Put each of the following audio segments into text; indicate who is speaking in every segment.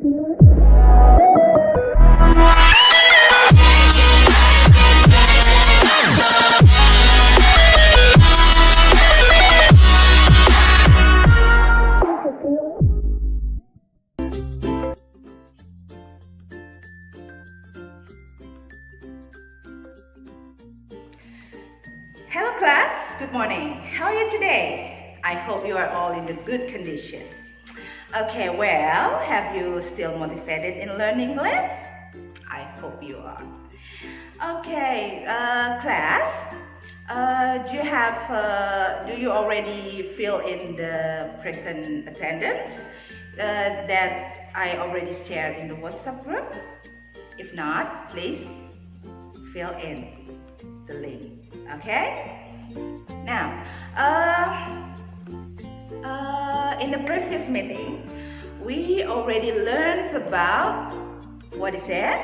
Speaker 1: Hello class, good morning. How are you today? I hope you are all in the good condition. Okay, well, have you still motivated in learning English? I hope you are. Okay, class, do you already fill in the present attendance that I already shared in the WhatsApp group? If not, please fill in the link. Okay, now in the previous meeting we already learned about what is it?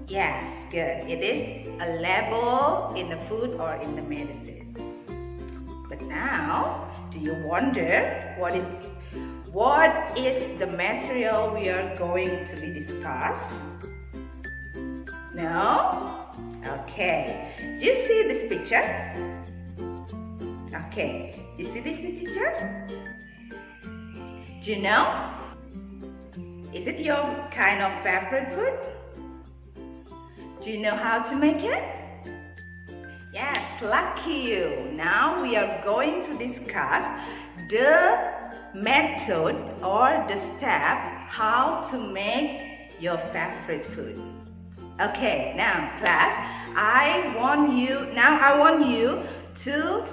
Speaker 1: Yes, good. It is a label in the food or in the medicine. But now, do you wonder what is the material we are going to be discussed? No? Okay, do you see this picture? Okay, do you see this picture? Do you know? Is it your kind of favorite food? Do you know how to make it? Yes, lucky you. Now we are going to discuss the method or the step how to make your favorite food. Okay, now class, I want you to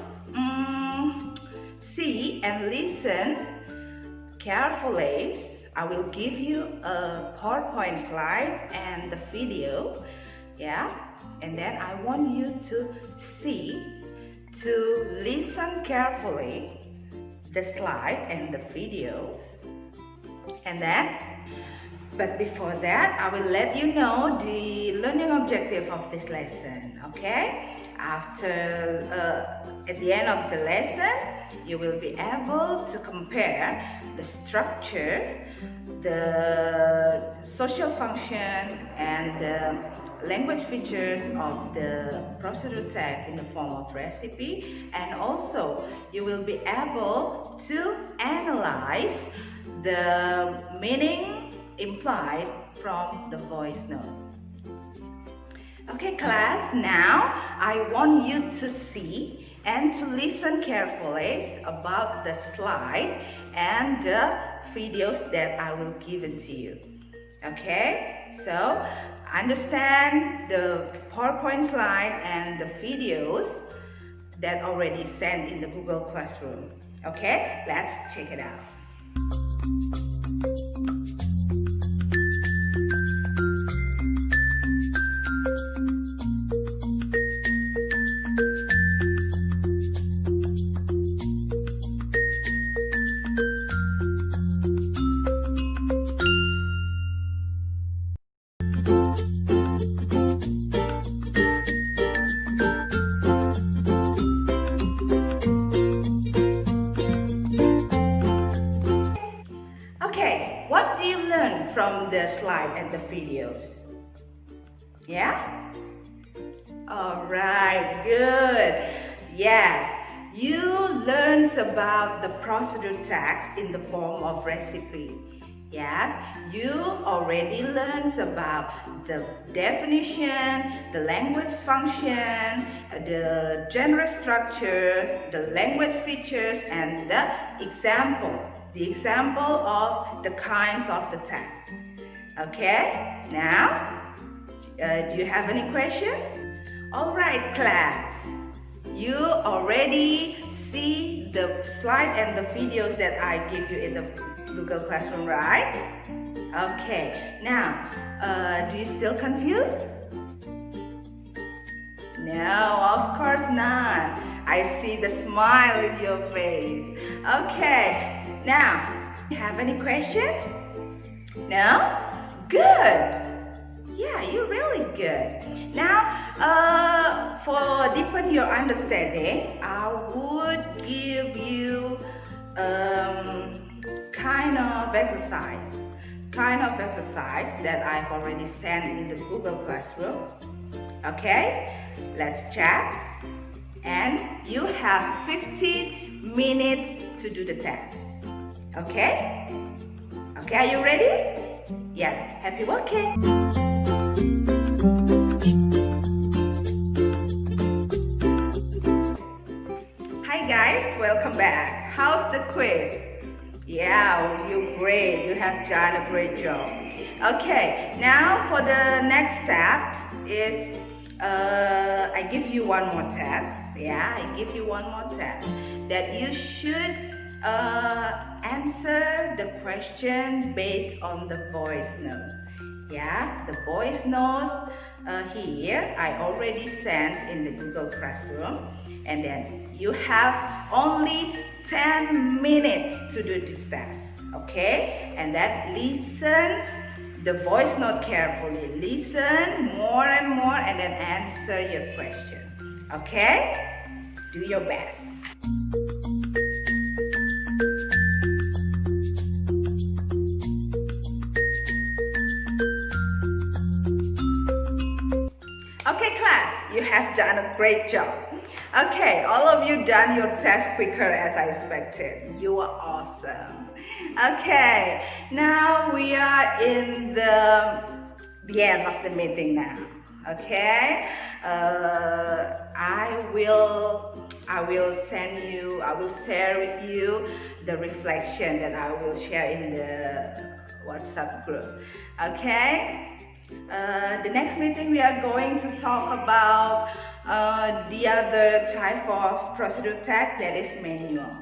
Speaker 1: see and listen carefully. I will give you a PowerPoint slide and the video, yeah, and then I want you to listen carefully the slide and the videos, and then. But before that, I will let you know the learning objective of this lesson, okay? At the end of the lesson, you will be able to compare the structure, the social function, and the language features of the procedure text in the form of recipe, and also you will be able to analyze the meaning implied from the voice note. Okay class, now I want you to see and to listen carefully about the slide and the videos that I will give it to you. Okay, so understand the PowerPoint slide and the videos that already sent in the Google Classroom. Okay, let's check it out. What do you learn from the slide and the videos? Yeah? Alright, good. Yes, you learned about the procedure text in the form of recipe. Yes, you already learned about the definition, the language function, the genre structure, the language features, and the example of the kinds of the text. Okay, now, do you have any question? Alright class, you already see the slide and the videos that I give you in the Google Classroom, right? Okay, now, do you still confused? No, of course not. I see the smile in your face. Okay, now, you have any questions? No? Good. Yeah, you're really good. Now, for deepen your understanding, I would give you kind of exercise that I've already sent in the Google Classroom. Okay, let's chat. And you have 15 minutes to do the test. Okay? Okay, are you ready? Yes, happy working. Hi guys, welcome back. How's the quiz? Yeah, you're great. You have done a great job. Okay, now for the next step is I give you one more test. Yeah, I give you one more test that you should answer the question based on the voice note. Yeah, the voice note here I already sent in the Google Classroom, and then you have only 10 minutes to do this test. Okay, and then listen the voice note carefully. Listen more and more, and then answer your question. Okay? Do your best. Okay, class, you have done a great job. Okay, all of you done your test quicker as I expected. You are awesome. Okay, now we are in the end of the meeting now. Okay, I will share with you the reflection that I will share in the WhatsApp group. Okay, the next meeting we are going to talk about the other type of procedure text, that is manual.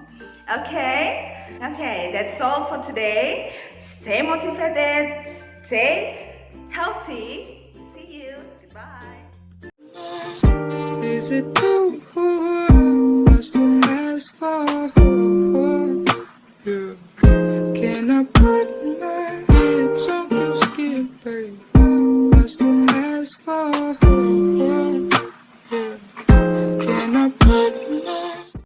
Speaker 1: Okay, that's all for today. Stay motivated, stay healthy. See you. Goodbye.
Speaker 2: Is it too much to ask for? Yeah. Can I put my lips on your skin, baby?